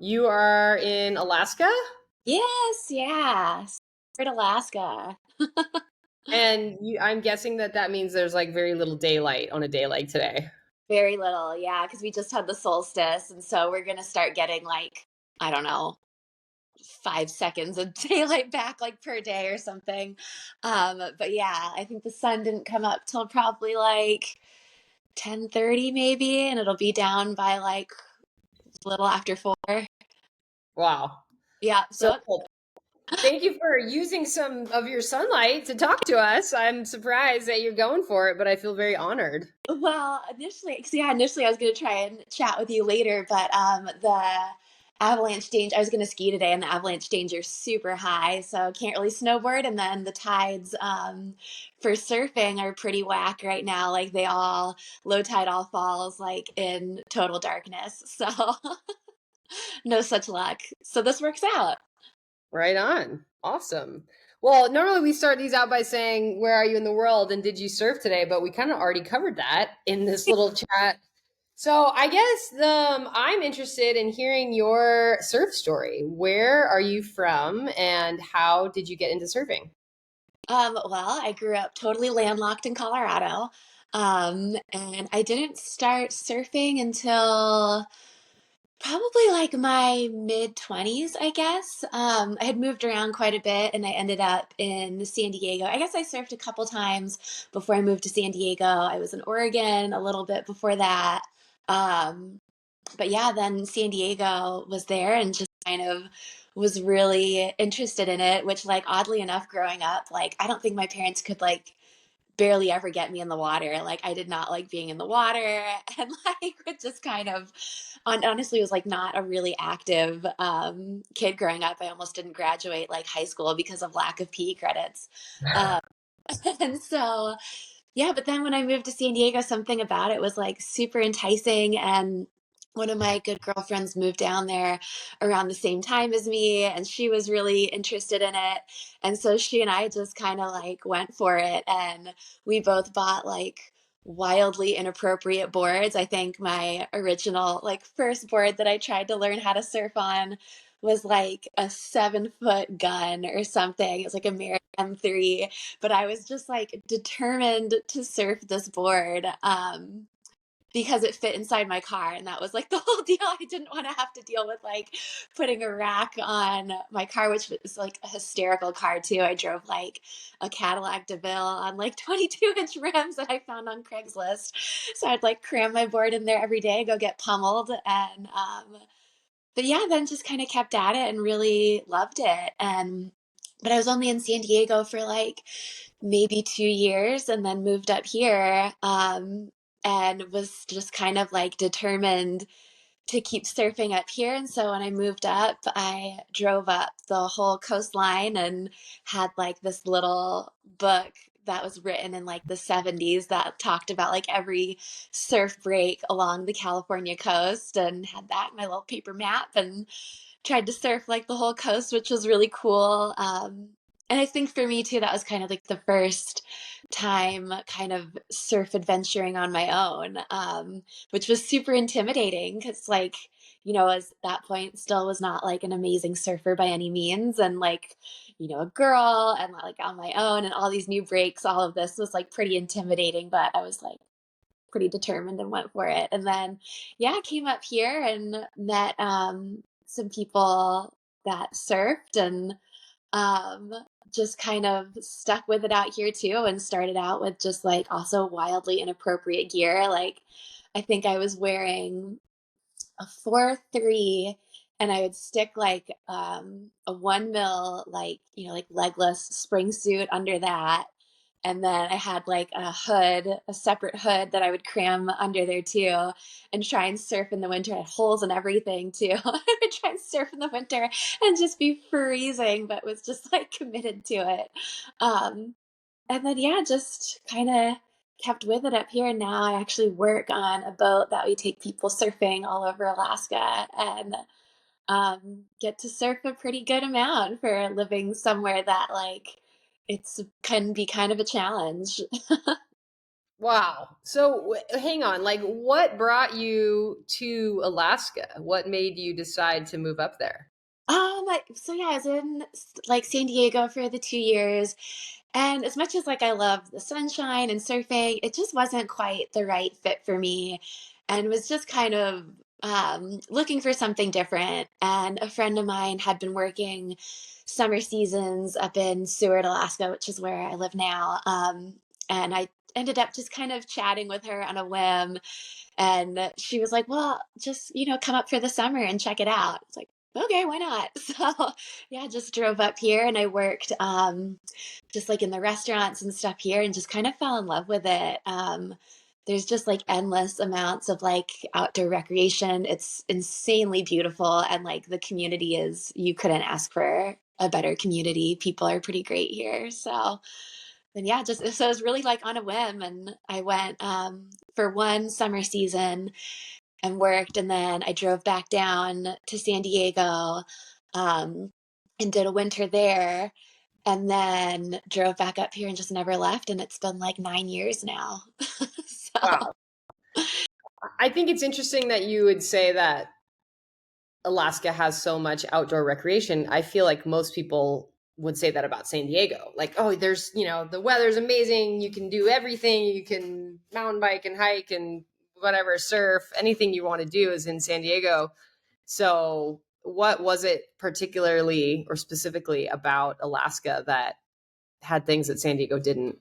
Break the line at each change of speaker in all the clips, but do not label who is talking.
You are in Alaska,
Yes, yeah. We're in Alaska.
and I'm guessing that means there's like very little daylight on a day like today.
Very little, yeah, because we just had the solstice, and so we're gonna start getting like, I don't know, 5 seconds of daylight back like per day or something. But yeah, I think the sun didn't come up till probably like 10:30 maybe, and it'll be down by like a little after 4.
Wow.
Yeah,
So
so
cool. Thank you for using some of your sunlight to talk to us. I'm surprised that you're going for it, but I feel very honored.
well, initially, 'cause yeah, initially I was gonna try and chat with you later, but the avalanche danger. I was gonna ski today, and the avalanche danger is super high, so can't really snowboard. And then the tides for surfing are pretty whack right now. Like they all low tide all falls like in total darkness. So no such luck. So this works out.
Right on. Awesome. Well, normally we start these out by saying, "Where are you in the world?" and "Did you surf today?" But we kind of already covered that in this little chat. So I guess I'm interested in hearing your surf story. Where are you from, and how did you get into surfing?
Well, I grew up totally landlocked in Colorado. And I didn't start surfing until probably like my mid 20s, I guess. I had moved around quite a bit and I ended up in San Diego. I guess I surfed a couple times before I moved to San Diego. I was in Oregon a little bit before that. Um, but yeah, then San Diego was there and just kind of was really interested in it, which like oddly enough, growing up, like I don't think my parents could like barely ever get me in the water. Like I did not like being in the water and like it just kind of honestly was like not a really active kid growing up. I almost didn't graduate like high school because of lack of PE credits. Um, and so yeah, but then when I moved to San Diego, something about it was like super enticing. And one of my good girlfriends moved down there around the same time as me, and she was really interested in it. And so she and I just kind of like went for it. And we both bought like wildly inappropriate boards. I think my original, like, first board that I tried to learn how to surf on was like a 7 foot gun or something. It was like a Merritt M3, but I was just like determined to surf this board because it fit inside my car. And that was like the whole deal. I didn't want to have to deal with like putting a rack on my car, which was like a hysterical car too. I drove like a Cadillac DeVille on like 22-inch rims that I found on Craigslist. So I'd like cram my board in there every day, go get pummeled. And, but yeah, then just kind of kept at it and really loved it. And, but I was only in San Diego for like maybe 2 years and then moved up here, and was just kind of like determined to keep surfing up here. And so when I moved up, I drove up the whole coastline and had like this little book that was written in like the 70s that talked about like every surf break along the California coast, and had that in my little paper map and tried to surf like the whole coast, which was really cool. And I think for me too, that was kind of like the first time kind of surf adventuring on my own, which was super intimidating because, like, as that point still was not like an amazing surfer by any means. And like, a girl and like on my own and all these new breaks, all of this was like pretty intimidating, but I was like pretty determined and went for it. And then, yeah, I came up here and met some people that surfed and um, just kind of stuck with it out here too, and started out with just like also wildly inappropriate gear. Like, I think I was wearing a 4-3, and I would stick like a 1 mil, like, like legless spring suit under that. And then I had like a hood, a separate hood that I would cram under there too, and try and surf in the winter. I had holes and everything too. I would try and surf in the winter and just be freezing, but was just like committed to it. Um, and then, yeah, just kind of kept with it up here. And now I actually work on a boat that we take people surfing all over Alaska, and get to surf a pretty good amount for living somewhere that like it's can be kind of a challenge.
Wow. So hang on, like what brought you to Alaska? What made you decide to move up there?
So yeah, I was in like San Diego for the 2 years. And as much as like I love the sunshine and surfing, it just wasn't quite the right fit for me and was just kind of looking for something different. And a friend of mine had been working summer seasons up in Seward, Alaska, which is where I live now. And I ended up just kind of chatting with her on a whim, and she was like, "Well, just, come up for the summer and check it out." It's like, "Okay, why not?" So, yeah, just drove up here and I worked just like in the restaurants and stuff here and just kind of fell in love with it. There's just like endless amounts of like outdoor recreation. It's insanely beautiful, and like the community is, you couldn't ask for a better community. People are pretty great here. So, and yeah, just so it was really like on a whim, and I went for one summer season and worked, and then I drove back down to San Diego um, and did a winter there, and then drove back up here and just never left. And it's been like 9 years now. So
Wow. I think it's interesting that you would say that Alaska has so much outdoor recreation. I feel like most people would say that about San Diego. Like, oh, there's, the weather's amazing. You can do everything. You can mountain bike and hike and whatever, surf. Anything you want to do is in San Diego. So, what was it particularly or specifically about Alaska that had things that San Diego didn't?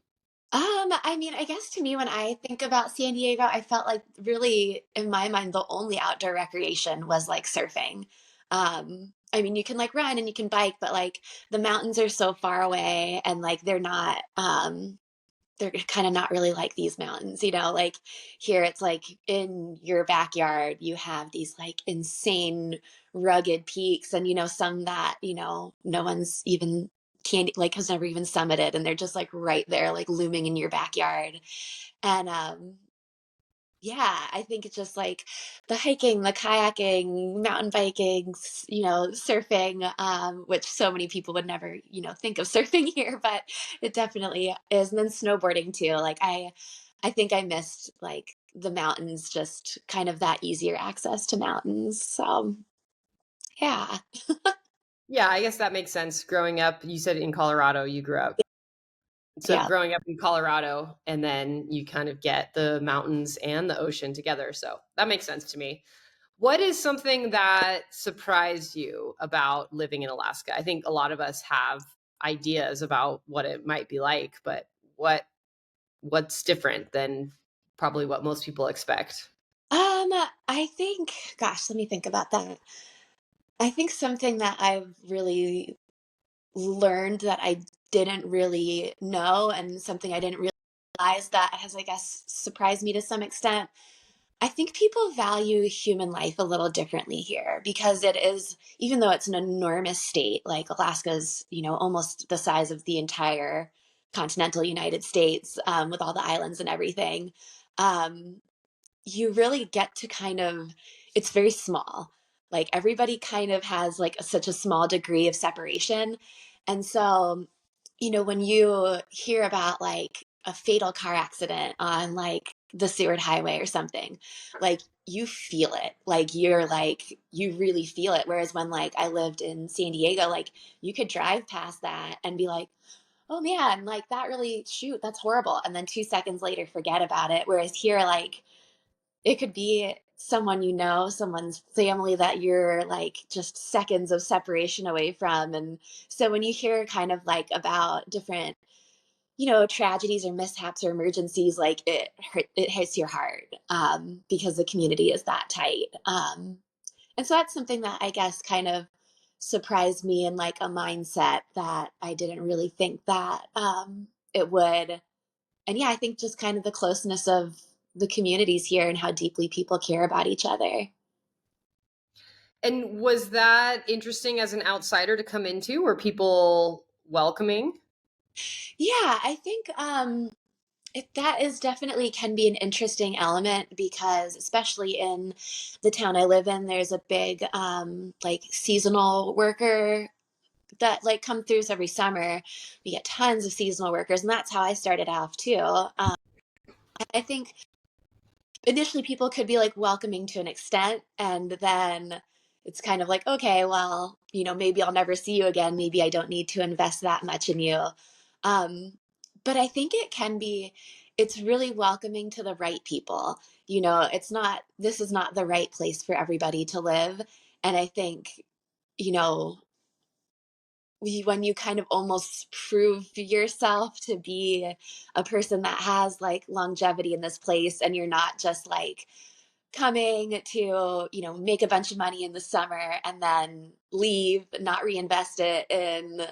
I mean, I guess to me, when I think about San Diego, I felt like really, in my mind, the only outdoor recreation was like surfing. I mean, you can like run and you can bike, but like the mountains are so far away, and like they're kind of not really like these mountains, like here it's like in your backyard you have these like insane rugged peaks, and some that no one's even candy like has never even summited, and they're just like right there like looming in your backyard. And yeah, I think it's just like the hiking, the kayaking, mountain biking, surfing, which so many people would never, think of surfing here, but it definitely is. And then snowboarding too. Like I think I missed like the mountains, just kind of that easier access to mountains. So yeah,
Yeah, I guess that makes sense. Growing up, you said in Colorado you grew up. So
yeah.
growing up in Colorado, and then you kind of get the mountains and the ocean together. So that makes sense to me. What is something that surprised you about living in Alaska? I think a lot of us have ideas about what it might be like, but what what's different than probably what most people expect?
I think, gosh, let me think about that. I think something that I've really learned that I didn't really know, and something I didn't realize that has, I guess, surprised me to some extent. I think people value human life a little differently here because it is, even though it's an enormous state, like Alaska's, almost the size of the entire continental United States, with all the islands and everything. Um, you really get to kind of, it's very small. Like everybody kind of has like such a small degree of separation. And so, when you hear about like a fatal car accident on like the Seward Highway or something, like you feel it. Like you're like, you really feel it. Whereas when like I lived in San Diego, like you could drive past that and be like, oh man, like that really, shoot, that's horrible. And then 2 seconds later, forget about it. Whereas here, like, it could be someone someone's family that you're like just seconds of separation away from. And so when you hear kind of like about different, tragedies or mishaps or emergencies, like it hits your heart, because the community is that tight. And so that's something that I guess kind of surprised me in like a mindset that I didn't really think that it would. And yeah, I think just kind of the closeness of the communities here and how deeply people care about each other.
And was that interesting as an outsider to come into? Were people welcoming?
Yeah, I think that is definitely can be an interesting element because, especially in the town I live in, there's a big like seasonal worker that like come through every summer. We get tons of seasonal workers, and that's how I started off too. I think initially people could be like welcoming to an extent, and then it's kind of like, okay, well, maybe I'll never see you again, maybe I don't need to invest that much in you. um but I think it's really welcoming to the right people. It's not This is not the right place for everybody to live. And I think, you know when you kind of almost prove yourself to be a person that has like longevity in this place, and you're not just like coming to, make a bunch of money in the summer and then leave, not reinvest it in,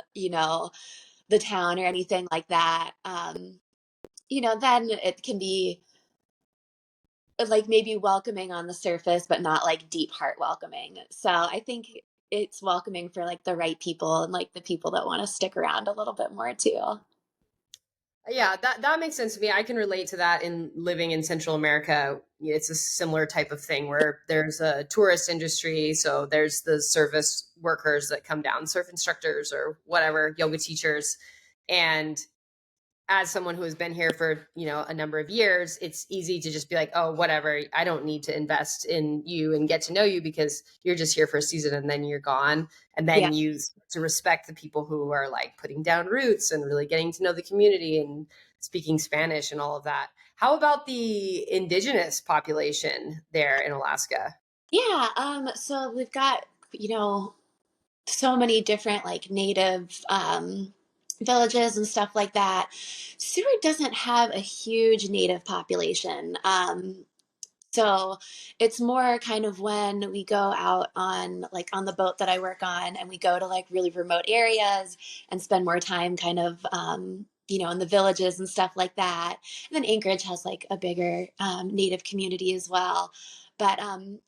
the town or anything like that. Then it can be like maybe welcoming on the surface, but not like deep heart welcoming. So I think it's welcoming for like the right people and like the people that want to stick around a little bit more too.
Yeah, that makes sense to me. I can relate to that in living in Central America. It's a similar type of thing where there's a tourist industry, so there's the service workers that come down, surf instructors or whatever, yoga teachers, and as someone who has been here for a number of years, it's easy to just be like, oh, whatever, I don't need to invest in you and get to know you because you're just here for a season and then you're gone. And
Yeah.
then you to respect the people who are like putting down roots and really getting to know the community and speaking Spanish and all of that. How about the indigenous population there in Alaska?
Yeah. So we've got, you know, so many different like native villages and stuff like that. Seward doesn't have a huge native population. So it's more kind of when we go out on like on the boat that I work on, and we go to like really remote areas and spend more time kind of, in the villages and stuff like that. And then Anchorage has like a bigger native community as well. But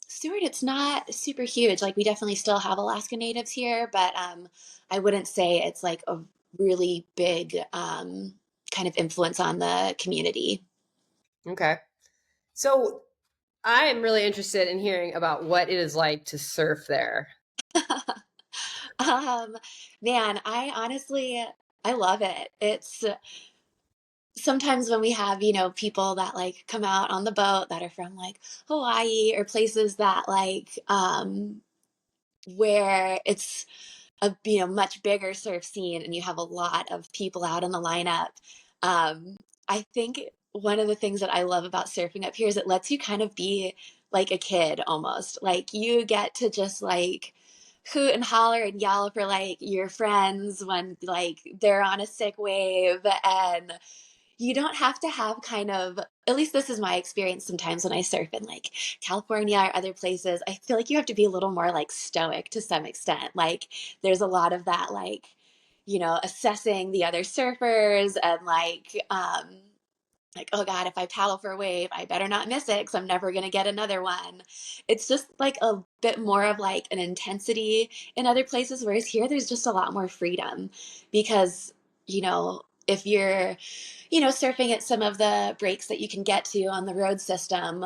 Seward, it's not super huge. Like we definitely still have Alaska natives here, but I wouldn't say it's like a really big kind of influence on the community.
Okay. So I am really interested in hearing about what it is like to surf there.
Um, Man, I love it. It's sometimes when we have, people that like come out on the boat that are from like Hawaii or places that like where it's a much bigger surf scene and you have a lot of people out in the lineup. I think one of the things that I love about surfing up here is it lets you kind of be like a kid almost. Like you get to just like hoot and holler and yell for like your friends when like they're on a sick wave, and you don't have to have kind of, at least this is my experience sometimes when I surf in like California or other places. I feel like you have to be a little more like stoic to some extent. Like there's a lot of that like, assessing the other surfers and like, oh God, if I paddle for a wave, I better not miss it because I'm never going to get another one. It's just like a bit more of like an intensity in other places, whereas here there's just a lot more freedom because, if you're, surfing at some of the breaks that you can get to on the road system,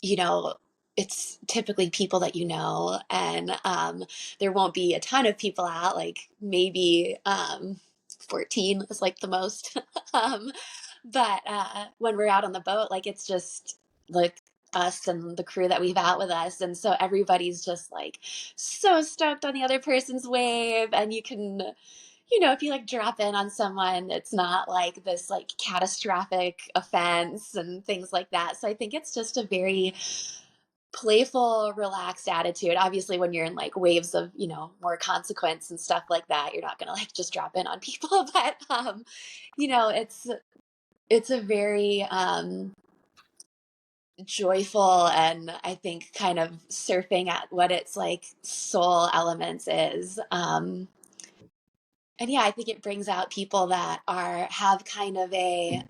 you know, it's typically people that and there won't be a ton of people out, like maybe 14 is like the most. um, but when we're out on the boat, like it's just like us and the crew that we've out with us. And so everybody's just like so stoked on the other person's wave. And you can, if you like drop in on someone, it's not like this like catastrophic offense and things like that. So I think it's just a very playful, relaxed attitude. Obviously, when you're in like waves of, more consequence and stuff like that, you're not gonna like just drop in on people. But it's a very joyful, and I think kind of surfing at what its like soul elements is. And yeah, I think it brings out people that have kind of a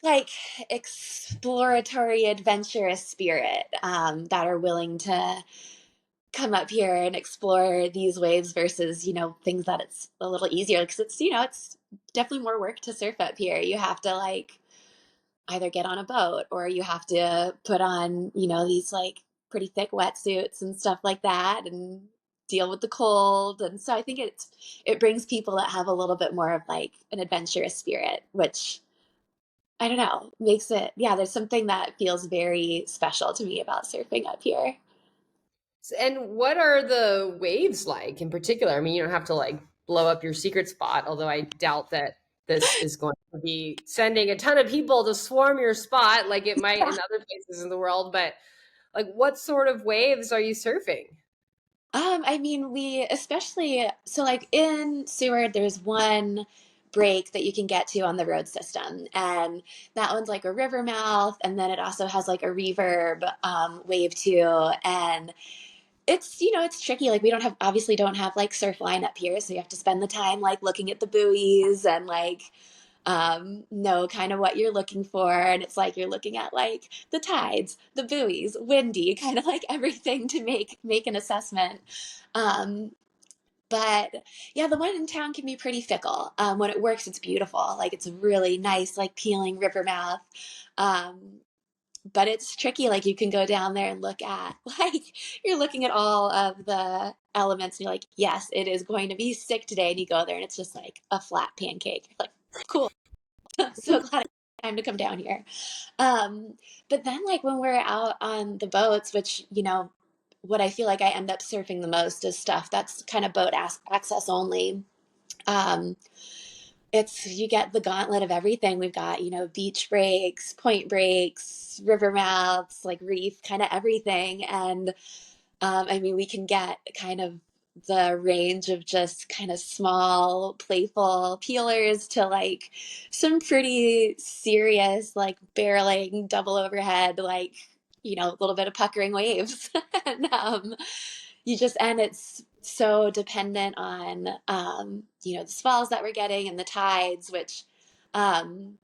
like exploratory, adventurous spirit, that are willing to come up here and explore these waves versus, things that it's a little easier because it's definitely more work to surf up here. You have to like either get on a boat or you have to put on, these like pretty thick wetsuits and stuff like that. And deal with the cold. And so I think it brings people that have a little bit more of like an adventurous spirit, which I don't know, makes it, yeah, there's something that feels very special to me about surfing up here.
And what are the waves like in particular? I mean, you don't have to like blow up your secret spot, although I doubt that this is going to be sending a ton of people to swarm your spot like it might in other places in the world. But like, what sort of waves are you surfing?
I mean, we especially so like in Seward, there's one break that you can get to on the road system, and that one's like a river mouth, and then it also has like a reverb wave too, and it's it's tricky. Like we don't have obviously don't have like surf line up here, so you have to spend the time like looking at the buoys and like know kind of what you're looking for. And it's like you're looking at like the tides, the buoys, windy, kind of like everything to make an assessment. Um, but yeah, the one in town can be pretty fickle. When it works, it's beautiful. Like it's a really nice, like peeling river mouth. Um, but it's tricky. Like you can go down there and look at like you're looking at all of the elements and you're like, yes, it is going to be sick today. And you go there and it's just like a flat pancake. You're like, cool. So glad it's time to come down here. Um, but then like when we're out on the boats, which, what I feel like I end up surfing the most is stuff that's kind of boat access only. Um, it's you get the gauntlet of everything. We've got, beach breaks, point breaks, river mouths, like reef, kind of everything. And I mean, we can get kind of the range of just kind of small, playful peelers to like some pretty serious, like barreling, double overhead, like, a little bit of puckering waves. And and it's so dependent on, the swells that we're getting and the tides, which um,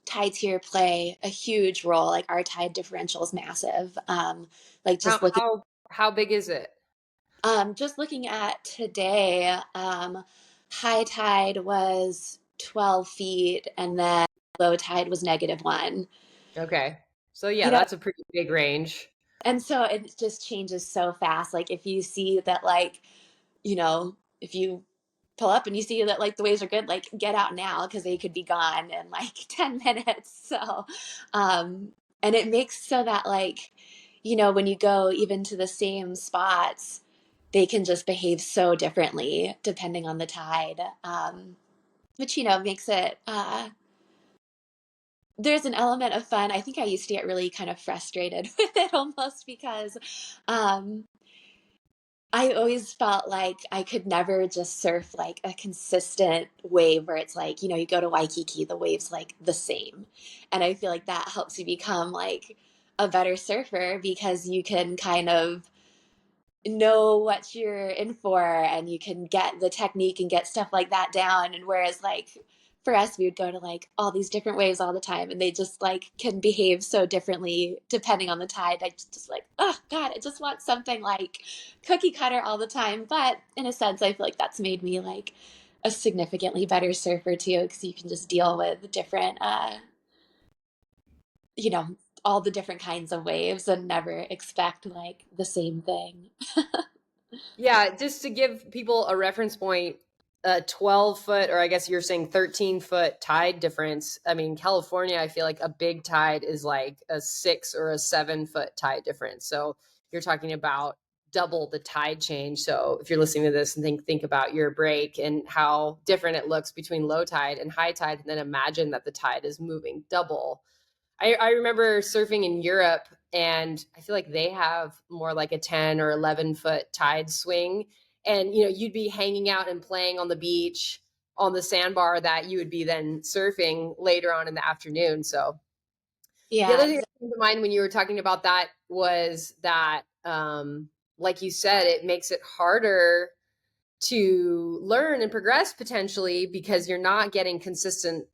tides here play a huge role. Like our tide differential is massive. Like
How how big is it?
just looking at today, high tide was 12 feet and then low tide was -1.
Okay. So yeah,
You know,
that's a pretty big range.
and so it just changes so fast. Like if you see that like, if you pull up and you see that like the waves are good, like get out now because they could be gone in like 10 minutes. So, um, and it makes so that like, when you go even to the same spots, they can just behave so differently depending on the tide, which, makes it, there's an element of fun. I think I used to get really kind of frustrated with it almost because, um, I always felt like I could never just surf like a consistent wave where it's like, you go to Waikiki, the wave's like the same. And I feel like that helps you become like a better surfer because you can kind of know what you're in for and you can get the technique and get stuff like that down. And whereas like for us, we would go to like all these different waves all the time and they just like can behave so differently depending on the tide. I just like, oh God, I just want something like cookie cutter all the time. But in a sense, I feel like that's made me like a significantly better surfer too, because you can just deal with different, you know, all the different kinds of waves and never expect like the same thing.
Yeah, just to give people a reference point, a 12-foot, or I guess you're saying 13-foot tide difference. I mean, California, I feel like a big tide is like a 6 or a 7-foot tide difference. So you're talking about double the tide change. So if you're listening to this and think about your break and how different it looks between low tide and high tide, and then imagine that the tide is moving double. I remember surfing in Europe, and I feel like they have more like a 10 or 11-foot tide swing. And, you'd be hanging out and playing on the beach on the sandbar that you would be then surfing later on in the afternoon. So the
Yeah,
other thing that came to mind when you were talking about that was that, like you said, it makes it harder to learn and progress potentially because you're not getting consistent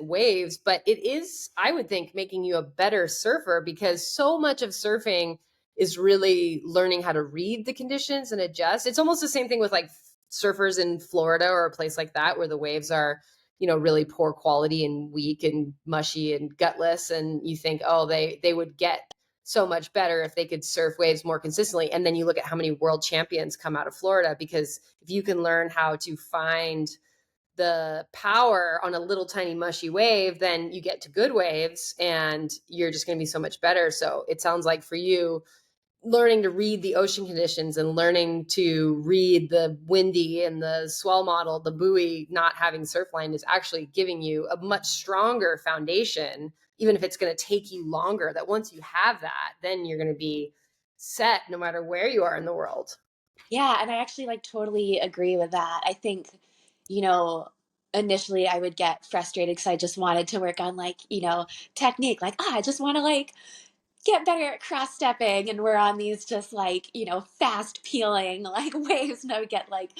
waves, but it is, I would think, making you a better surfer because so much of surfing is really learning how to read the conditions and adjust. It's almost the same thing with like surfers in Florida or a place like that where the waves are, really poor quality and weak and mushy and gutless, and you think, oh, they would get so much better if they could surf waves more consistently. And then you look at how many world champions come out of Florida, because if you can learn how to find the power on a little tiny mushy wave, then you get to good waves and you're just going to be so much better. So it sounds like for you, learning to read the ocean conditions and learning to read the windy and the swell model, the buoy not having surf line is actually giving you a much stronger foundation, even if it's going to take you longer. That once you have that, then you're going to be set no matter where you are in the world.
Yeah, and I actually like totally agree with that. I think, you know, initially I would get frustrated because I just wanted to work on like, technique. Like, I just want to like get better at cross stepping. And we're on these just like, fast peeling like waves. And I would get like,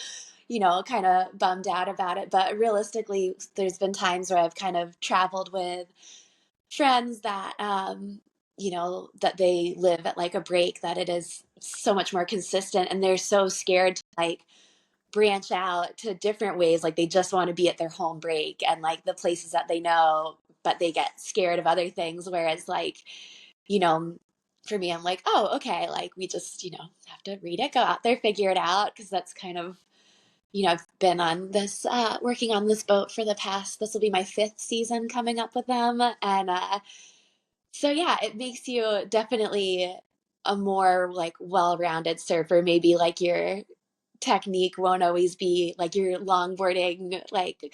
kind of bummed out about it. But realistically, there's been times where I've kind of traveled with friends that that they live at like a break that it is so much more consistent, and they're so scared to like branch out to different ways. Like they just want to be at their home break and like the places that they know, but they get scared of other things. Whereas like, you know for me, I'm like, oh, okay, like we just have to read it, go out there, figure it out, because that's kind of I've been on this working on this boat for the past, this will be my fifth season coming up with them. And so yeah, it makes you definitely a more like well-rounded surfer. Maybe like your technique won't always be like your longboarding, like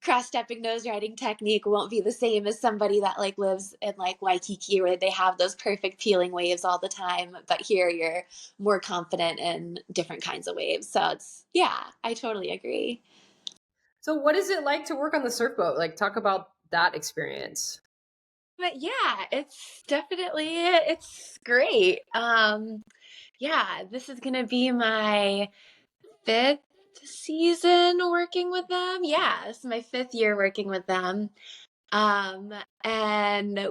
cross-stepping nose riding technique won't be the same as somebody that like lives in like Waikiki where they have those perfect peeling waves all the time. But here you're more confident in different kinds of waves. So it's, yeah, I totally agree.
So what is it like to work on the surf boat? Like talk about that experience.
But yeah, it's great. Yeah, this is gonna be my fifth season working with them. Yeah, this is my fifth year working with them. And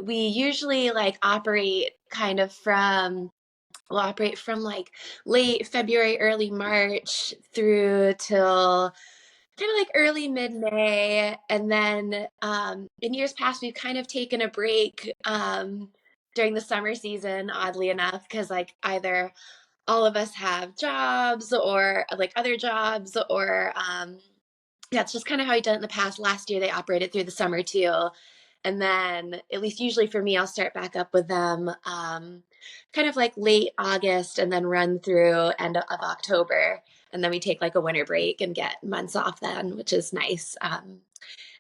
we usually like we'll operate from like late February, early March through till kind of like early mid May. And then in years past, we've kind of taken a break during the summer season, oddly enough, because like either all of us have jobs or like other jobs, or that's just kind of how we done it in the past. Last year, they operated through the summer too. And then, at least usually for me, I'll start back up with them kind of like late August and then run through end of October. And then we take like a winter break and get months off then, which is nice.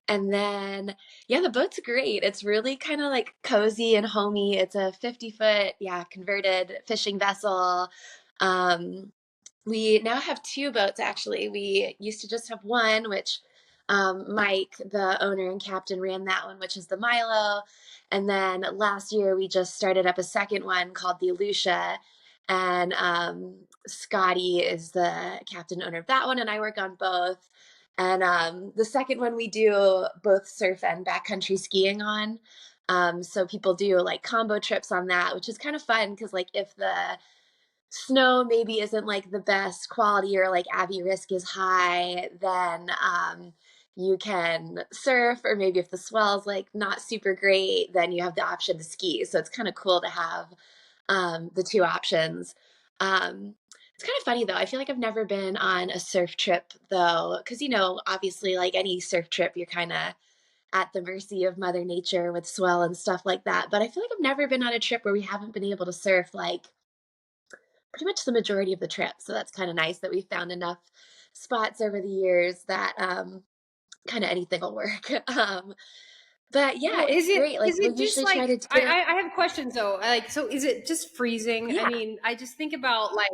And then, yeah, the boat's great. It's really kind of like cozy and homey. It's a 50-foot, yeah, converted fishing vessel. Um, we now have two boats, actually. We used to just have one, which Mike, the owner and captain, ran that one, which is the Milo. And then last year, we just started up a second one called the Alusha. And Scotty is the captain owner of that one, and I work on both. And the second one we do both surf and backcountry skiing on. So people do like combo trips on that, which is kind of fun because like if the snow maybe isn't like the best quality or like Abbey risk is high, then you can surf, or maybe if the swell's like not super great, then you have the option to ski. So it's kind of cool to have the two options. It's kind of funny though. I feel like I've never been on a surf trip though, because obviously, like any surf trip, you're kind of at the mercy of Mother Nature with swell and stuff like that. But I feel like I've never been on a trip where we haven't been able to surf like pretty much the majority of the trip. So that's kind of nice that we found enough spots over the years that kind of anything will work. But yeah,
Well,
it's great. Like
is
we
it just
usually
like
try to do.
I have questions though. Like, so is it just freezing? I
Yeah.
mean, I just think about like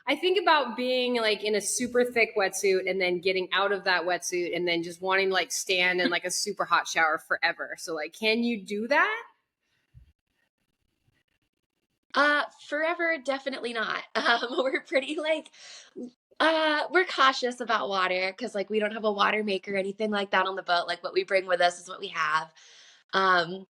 I think about being like in a super thick wetsuit and then getting out of that wetsuit and then just wanting to like stand in like a super hot shower forever. So like, can you do that?
Forever, definitely not. We're pretty like, we're cautious about water because like we don't have a water maker or anything like that on the boat. Like what we bring with us is what we have. Um,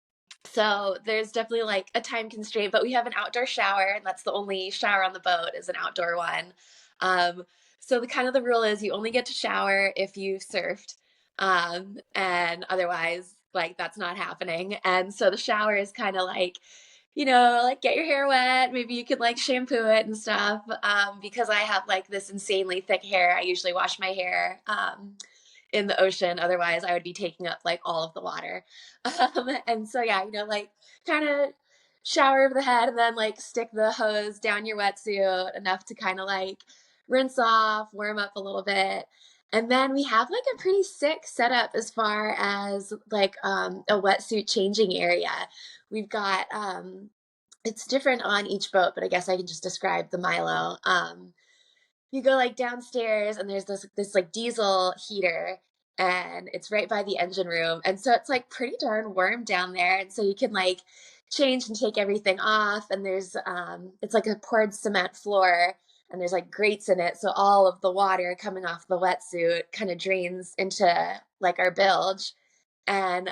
so there's definitely like a time constraint, but we have an outdoor shower, and that's the only shower on the boat is an outdoor one. Um, so the kind of the rule is you only get to shower if you surfed, and otherwise like that's not happening. And so the shower is kind of like like get your hair wet. Maybe you could like shampoo it and stuff. Because I have like this insanely thick hair, I usually wash my hair in the ocean. Otherwise, I would be taking up like all of the water. And so, yeah, like kind of shower over the head and then like stick the hose down your wetsuit enough to kind of like rinse off, warm up a little bit. And then we have like a pretty sick setup as far as like a wetsuit changing area. We've got it's different on each boat, but I guess I can just describe the Milo. You go like downstairs and there's this like diesel heater and it's right by the engine room. And so it's like pretty darn warm down there. And so you can like change and take everything off. And there's it's like a poured cement floor and there's like grates in it. So all of the water coming off the wetsuit kind of drains into like our bilge. And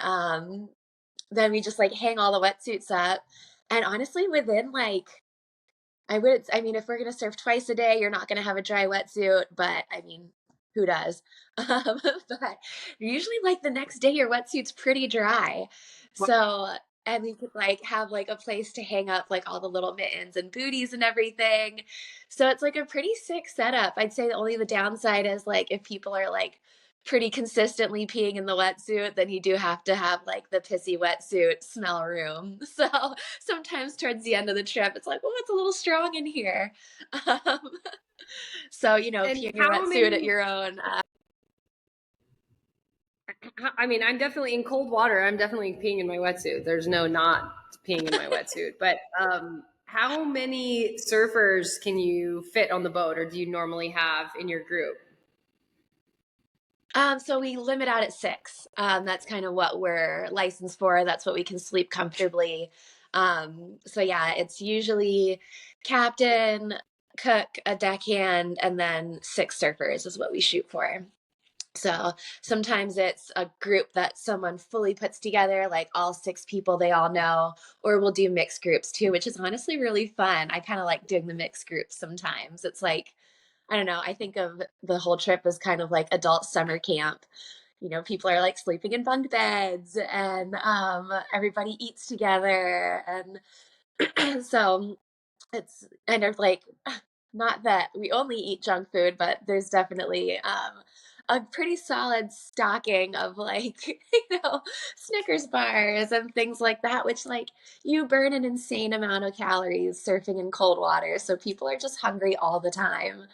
then we just like hang all the wetsuits up. And honestly, within like I mean, if we're gonna surf twice a day, you're not gonna have a dry wetsuit, but I mean, who does? But usually, like the next day, your wetsuit's pretty dry. So, and we could like have like a place to hang up like all the little mittens and booties and everything. So it's like a pretty sick setup. I'd say only the downside is like if people are like pretty consistently peeing in the wetsuit, then you do have to have like the pissy wetsuit smell room. So sometimes towards the end of the trip, it's like, oh, it's a little strong in here. Um, so,
And
pee in your
how
wetsuit at
many?
your own.
I mean, I'm definitely in cold water. I'm definitely peeing in my wetsuit. There's no not peeing in my wetsuit. But how many surfers can you fit on the boat, or do you normally have in your group?
So we limit out at six. That's kind of what we're licensed for. That's what we can sleep comfortably. So yeah, it's usually captain, cook, a deckhand, and then six surfers is what we shoot for. So sometimes it's a group that someone fully puts together, like all six people they all know, or we'll do mixed groups too, which is honestly really fun. I kind of like doing the mixed groups sometimes. It's like, I don't know, I think of the whole trip as kind of like adult summer camp. People are like sleeping in bunk beds and everybody eats together. And so it's kind of like not that we only eat junk food, but there's definitely a pretty solid stocking of like, Snickers bars and things like that, which like you burn an insane amount of calories surfing in cold water. So people are just hungry all the time.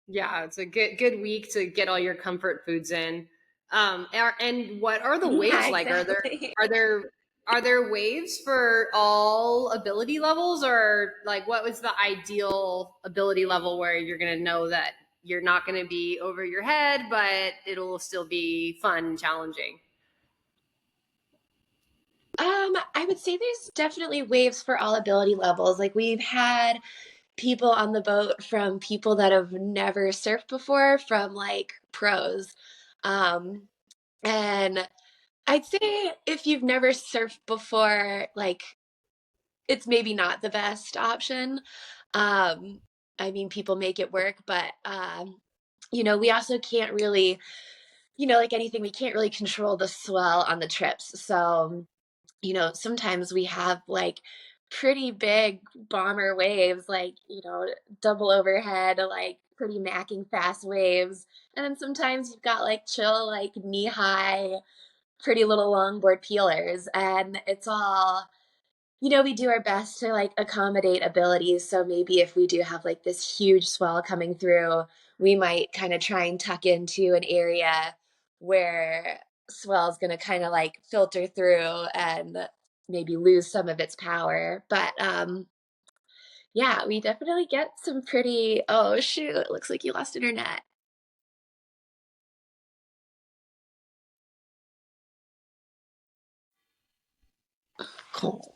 Yeah, it's a good week to get all your comfort foods in. And what are the
Yeah,
waves like? Are there
exactly.
are there are there waves for all ability levels, or like what was the ideal ability level where you're gonna know that you're not gonna be over your head, but it'll still be fun and challenging?
I would say there's definitely waves for all ability levels. Like we've had people on the boat from people that have never surfed before, from like pros. Um, and I'd say if you've never surfed before, like it's maybe not the best option. Um, I mean, people make it work, but we also can't really, like anything, we can't really control the swell on the trips. So sometimes we have like pretty big bomber waves, like, double overhead, like pretty macking fast waves. And then sometimes you've got like chill, like knee high, pretty little longboard peelers. And it's all, we do our best to like accommodate abilities. So maybe if we do have like this huge swell coming through, we might kind of try and tuck into an area where swell is going to kind of like filter through and maybe lose some of its power. But yeah, we definitely get some pretty, oh shoot, it looks like you lost internet. Cool.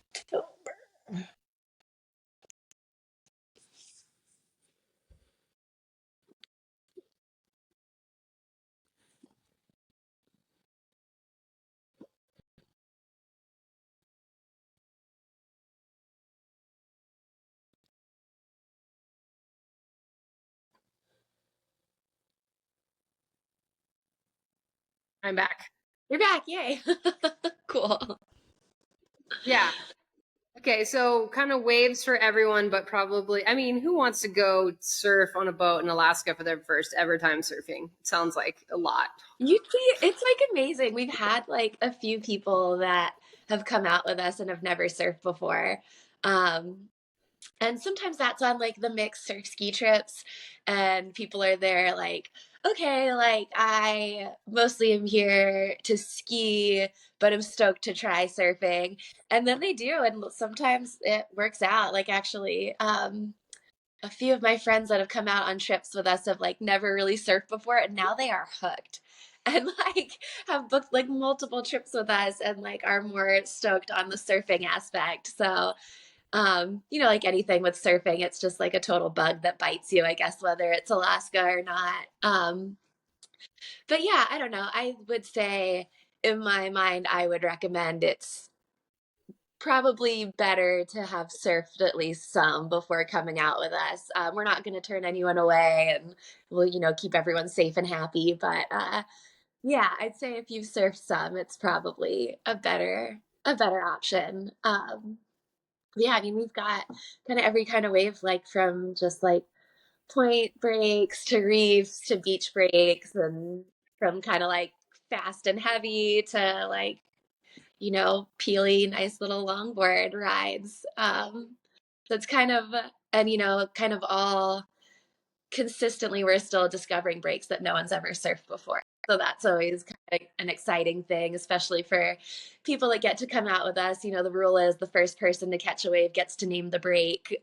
I'm back.
You're back, yay. Cool.
Yeah. Okay, so kind of waves for everyone, but probably, I mean, who wants to go surf on a boat in Alaska for their first ever time surfing? It sounds like a lot.
You'd be, it's like amazing. We've had like a few people that have come out with us and have never surfed before. Um, And sometimes that's on like the mixed surf ski trips, and people are there like, okay, like I mostly am here to ski, but I'm stoked to try surfing. And then they do, and sometimes it works out. Like actually, a few of my friends that have come out on trips with us have like never really surfed before, and now they are hooked. And like have booked like multiple trips with us and like are more stoked on the surfing aspect. So you know, like anything with surfing, it's just like a total bug that bites you, I guess, whether it's Alaska or not. But yeah, I don't know. I would say in my mind, I would recommend it's probably better to have surfed at least some before coming out with us. We're not going to turn anyone away and we'll, you know, keep everyone safe and happy. But yeah, I'd say if you've surfed some, it's probably a better option. Yeah, I mean, we've got kind of every kind of wave, like from just like point breaks to reefs to beach breaks, and from kind of like fast and heavy to like, you know, peely, nice little longboard rides. So it's kind of, and you know, kind of all consistently, we're still discovering breaks that no one's ever surfed before. So that's always kind of an exciting thing, especially for people that get to come out with us. You know, the rule is the first person to catch a wave gets to name the break.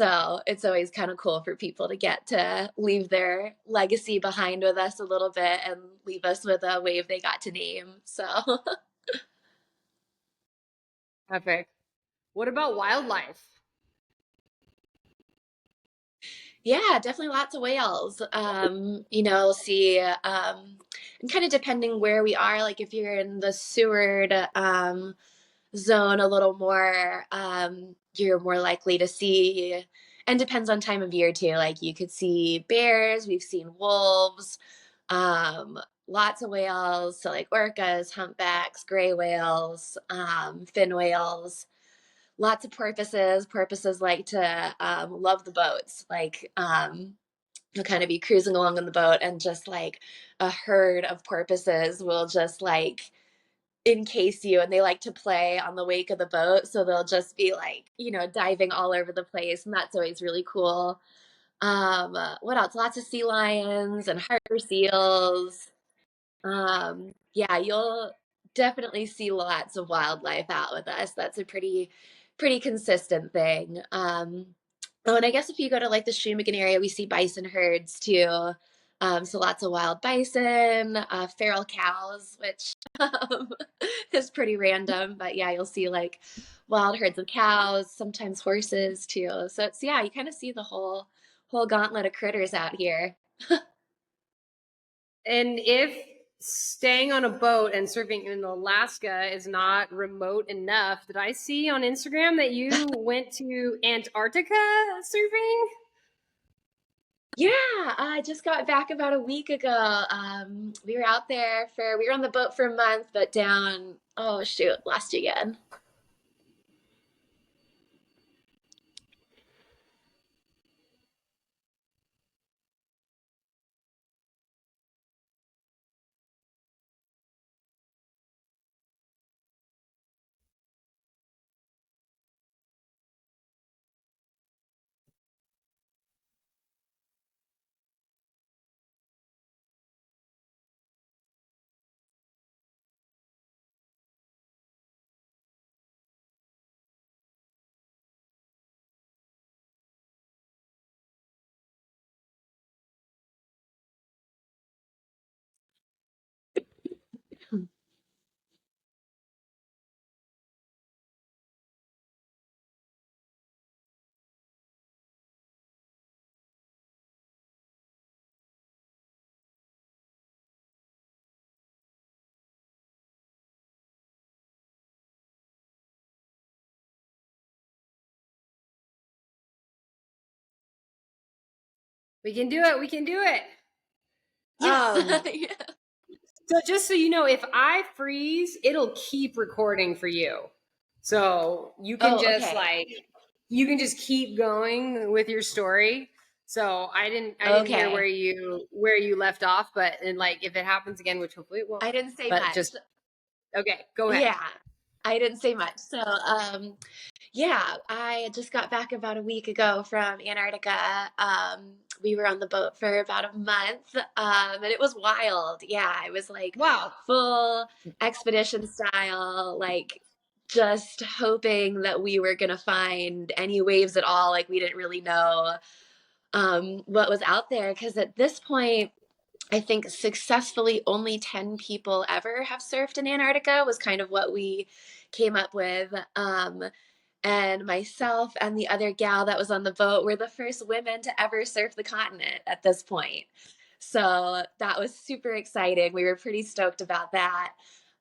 So it's always kind of cool for people to get to leave their legacy behind with us a little bit and leave us with a wave they got to name. So
Epic. What about wildlife?
yeah, definitely lots of whales. You know, see, and kind of depending where we are, like if you're in the Seward zone a little more, you're more likely to see, and depends on time of year too. Like you could see bears, we've seen wolves, um, lots of whales, so like orcas, humpbacks, gray whales, fin whales, lots of porpoises. Porpoises like to love the boats. Like you'll kind of be cruising along on the boat, and just like a herd of porpoises will just like encase you, and they like to play on the wake of the boat. So they'll just be like, you know, diving all over the place. And that's always really cool. What else? Lots of sea lions and harbor seals. Yeah, you'll definitely see lots of wildlife out with us. That's a pretty consistent thing. Oh, and I guess if you go to like the Shumagon area, we see bison herds too. So lots of wild bison, feral cows, which is pretty random, but yeah, you'll see like wild herds of cows, sometimes horses too. So it's yeah, you kind of see the whole gauntlet of critters out here.
And if staying on a boat and surfing in Alaska is not remote enough, did I see on Instagram that you went to Antarctica surfing?
Yeah, I just got back about a week ago. We were out there for, we were on the boat for a month, but down, oh shoot, lost you again.
We can do it. We can do it.
Yeah.
Um, so just so you know, if I freeze, it'll keep recording for you. So you can
Oh,
just
okay.
like you can just keep going with your story. So I didn't hear
Okay.
where you left off, but and like if it happens again, which hopefully it won't,
I didn't say
but
much.
just okay, go ahead.
Yeah. I didn't say much. So, yeah, I just got back about a week ago from Antarctica. We were on the boat for about a month, and it was wild. Yeah, it was like
Wow.
full expedition style, like just hoping that we were gonna find any waves at all. Like we didn't really know what was out there because at this point, I think successfully only 10 people ever have surfed in Antarctica was kind of what we came up with. And myself and the other gal that was on the boat were the first women to ever surf the continent at this point. So that was super exciting. We were pretty stoked about that.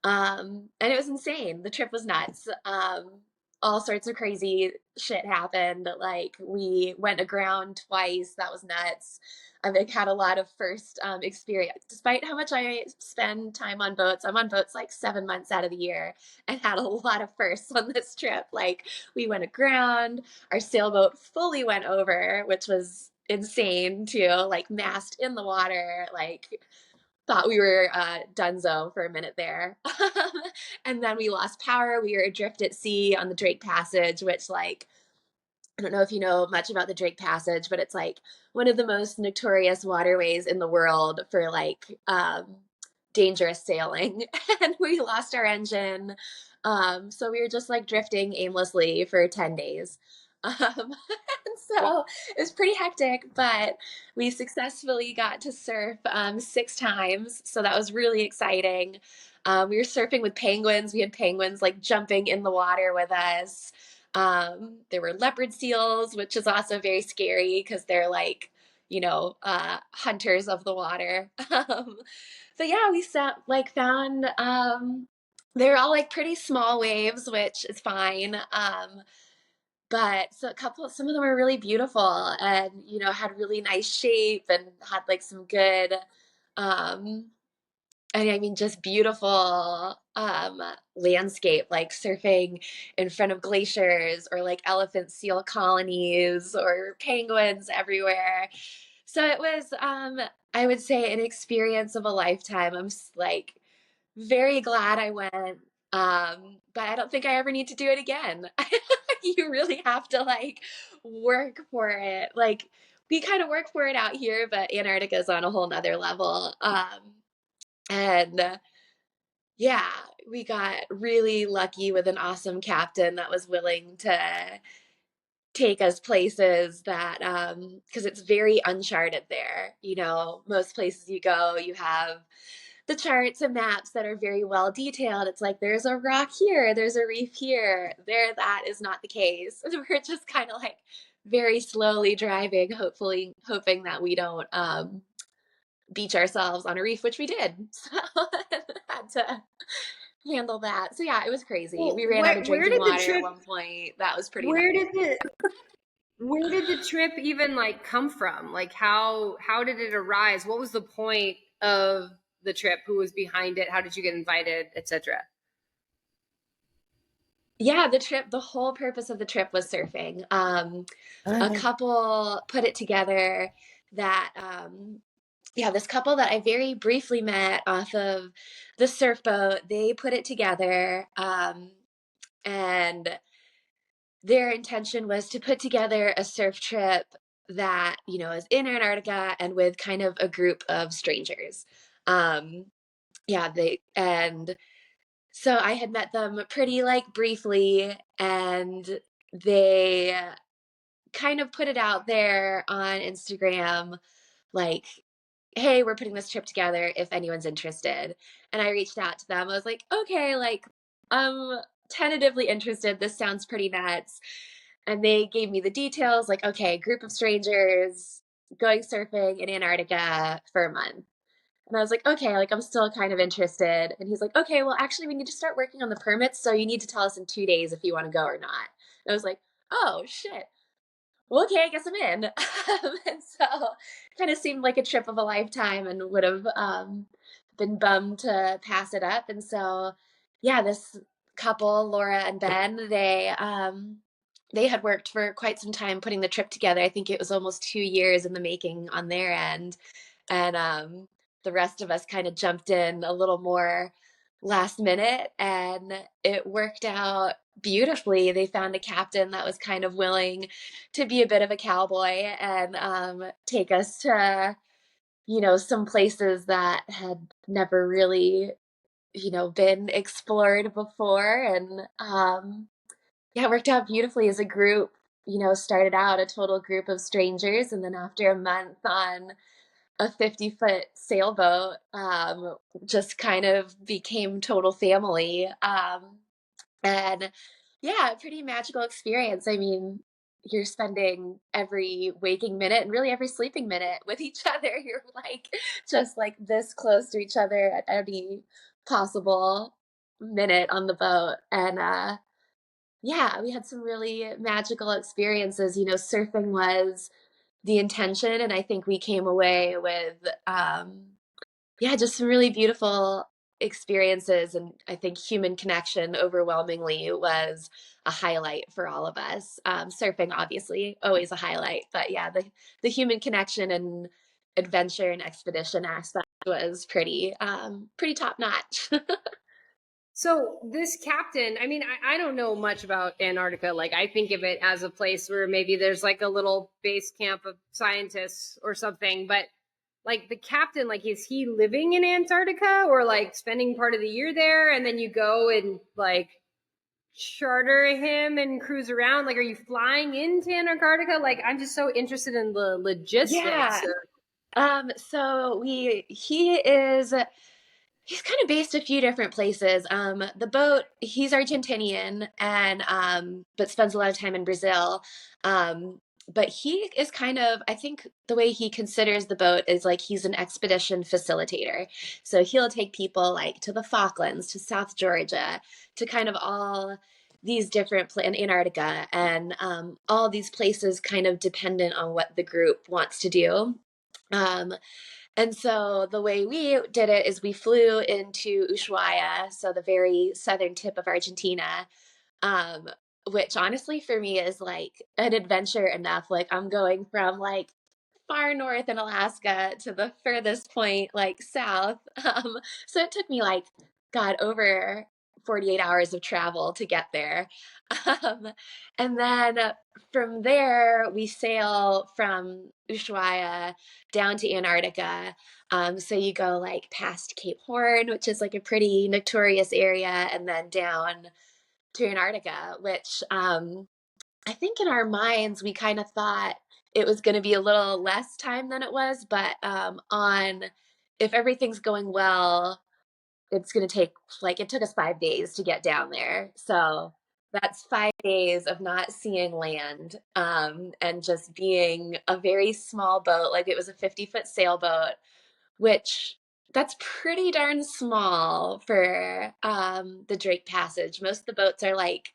And it was insane. The trip was nuts. All sorts of crazy shit happened. Like we went aground twice. That was nuts. I've like, had a lot of first experience. Despite how much I spend time on boats, I'm on boats like 7 months out of the year and had a lot of firsts on this trip. Like we went aground, our sailboat fully went over, which was insane too, like mast in the water, like thought we were donezo for a minute there. And then we lost power. We were adrift at sea on the Drake Passage, which like I don't know if you know much about the Drake Passage, but it's like one of the most notorious waterways in the world for like dangerous sailing. And we lost our engine. So we were just like drifting aimlessly for 10 days. And
Wow.
so it was pretty hectic, but we successfully got to surf 6 times. So that was really exciting. We were surfing with penguins. We had penguins like jumping in the water with us. There were leopard seals, which is also very scary because they're like, hunters of the water. But yeah, we found they're all like pretty small waves, which is fine. But so some of them were really beautiful and had really nice shape and had like some good um and I mean, just beautiful landscape, like surfing in front of glaciers or like elephant seal colonies or penguins everywhere. So it was, I would say, an experience of a lifetime. Like very glad I went, but I don't think I ever need to do it again. You really have to like work for it. Like we kind of work for it out here, but Antarctica is on a whole nother level. And yeah, we got really lucky with an awesome captain that was willing to take us places that because it's very uncharted there. Most places you go, you have the charts and maps that are very well detailed. It's like there's a rock here, there's a reef here. There that is not the case. We're just kind of like very slowly driving, hopefully hoping that we don't beach ourselves on a reef, which we did. So had to handle that. So yeah, it was crazy.
Well,
We ran out of
where
drinking
did the
water at
trip
one point. That was pretty nice.
where did the where did the trip even like come from? Like how did it arise? What was the point of the trip? Who was behind it? How did you get invited, etc.?
Yeah, the whole purpose of the trip was surfing. A couple put it together that yeah, this couple that I very briefly met off of the surf boat, they put it together. And their intention was to put together a surf trip that, is in Antarctica and with kind of a group of strangers. Um, yeah, and so I had met them pretty like briefly and they kind of put it out there on Instagram like, hey, we're putting this trip together if anyone's interested. And I reached out to them. I was like, okay, like, I'm tentatively interested. This sounds pretty nuts. And they gave me the details like, okay, group of strangers going surfing in Antarctica for a month. And I was like, okay, like, I'm still kind of interested. And he's like, okay, well, actually, we need to start working on the permits. So you need to tell us in 2 days if you want to go or not. And I was like, oh, shit, well, okay, I guess I'm in. And so kind of seemed like a trip of a lifetime and would have been bummed to pass it up. And so, yeah, this couple, Laura and Ben, they had worked for quite some time putting the trip together. I think it was almost 2 years in the making on their end. And the rest of us kind of jumped in a little more last minute, and it worked out beautifully. They found a captain that was kind of willing to be a bit of a cowboy and take us to, some places that had never really, been explored before. And yeah, it worked out beautifully as a group. Started out a total group of strangers, and then after a month on a 50-foot sailboat, just kind of became total family. And yeah, pretty magical experience. I mean, you're spending every waking minute and really every sleeping minute with each other. You're like just like this close to each other at any possible minute on the boat. And yeah, we had some really magical experiences. Surfing was the intention, and I think we came away with yeah, just some really beautiful experiences. And I think human connection overwhelmingly was a highlight for all of us. Surfing, obviously, always a highlight, but yeah, the human connection and adventure and expedition aspect was pretty top notch.
So this captain, I mean, I don't know much about Antarctica. Like, I think of it as a place where maybe there's like a little base camp of scientists or something. But like the captain, like, is he living in Antarctica or like spending part of the year there, and then you go and like charter him and cruise around? Like, are you flying into Antarctica? Like, I'm just so interested in the logistics.
Yeah. So he's kind of based a few different places. The boat, he's Argentinian and but spends a lot of time in Brazil. Um, but he is kind of, I think the way he considers the boat is like he's an expedition facilitator. So he'll take people like to the Falklands, to South Georgia, to kind of all these different in Antarctica, and all these places kind of dependent on what the group wants to do. Um, and so the way we did it is we flew into Ushuaia, so the very southern tip of Argentina, um, which honestly for me is like an adventure enough. Like I'm going from like far north in Alaska to the furthest point, like south. So it took me like, God, over 48 hours of travel to get there. Um, and then from there, we sail from Ushuaia down to Antarctica. So you go like past Cape Horn, which is like a pretty notorious area, and then down to Antarctica, which I think in our minds, we kind of thought it was going to be a little less time than it was, but on if everything's going well, it's going to take like it took us 5 days to get down there. So that's 5 days of not seeing land and just being a very small boat. Like it was a 50-foot sailboat, which that's pretty darn small for the Drake Passage. Most of the boats are like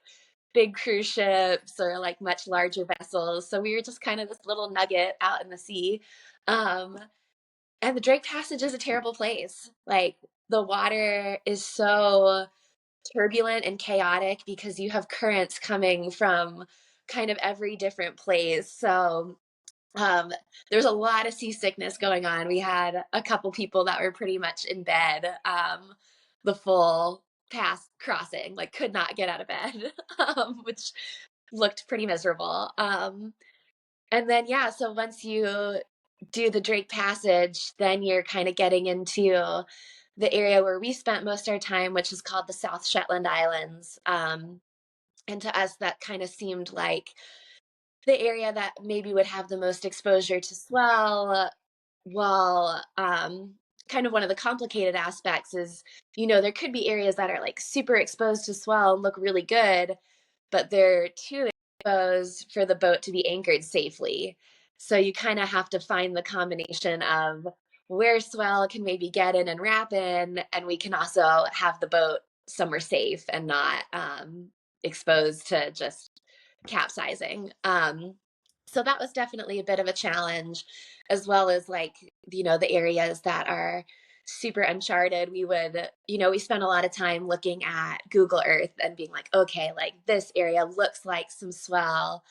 big cruise ships or like much larger vessels. So we were just kind of this little nugget out in the sea. Um, and the Drake Passage is a terrible place. Like the water is so turbulent and chaotic because you have currents coming from kind of every different place. So um, there's a lot of seasickness going on. We had a couple people that were pretty much in bed the full past crossing, like could not get out of bed, which looked pretty miserable. And then, yeah, so once you do the Drake Passage, then you're kind of getting into the area where we spent most of our time, which is called the South Shetland Islands. And to us, that kind of seemed like the area that maybe would have the most exposure to swell, while kind of one of the complicated aspects is, there could be areas that are like super exposed to swell and look really good, but they're too exposed for the boat to be anchored safely. So you kind of have to find the combination of where swell can maybe get in and wrap in, and we can also have the boat somewhere safe and not exposed to just capsizing. So that was definitely a bit of a challenge, as well as like, the areas that are super Uncharted, we would, we spent a lot of time looking at Google Earth and being like, okay, like this area looks like some swell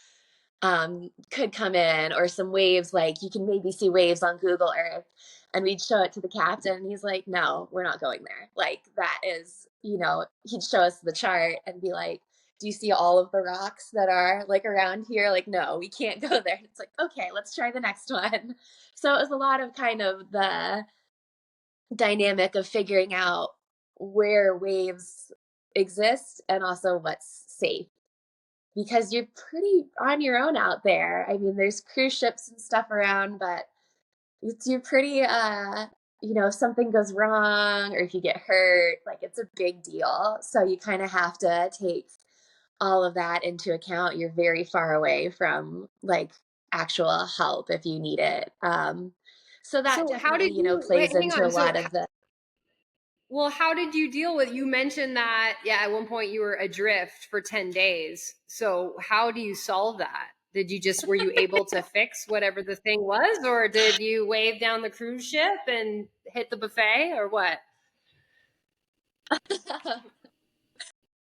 could come in, or some waves, like you can maybe see waves on Google Earth. And we'd show it to the captain, and he's like, no, we're not going there. Like, that is, he'd show us the chart and be like, do you see all of the rocks that are like around here? Like, no, we can't go there. And it's like, okay, let's try the next one. So it was a lot of kind of the dynamic of figuring out where waves exist and also what's safe, because you're pretty on your own out there. I mean, there's cruise ships and stuff around, but you're pretty if something goes wrong or if you get hurt, like it's a big deal. So you kind of have to take all of that into account. You're very far away from like actual help if you need it. So that
So how did
definitely,
you wait,
plays
hang
into a
on.
lot of the
Well, how did you deal with, you mentioned that, yeah, at one point you were adrift for 10 days. So how do you solve that? Did you just, were you able to fix whatever the thing was, or did you wave down the cruise ship and hit the buffet, or what?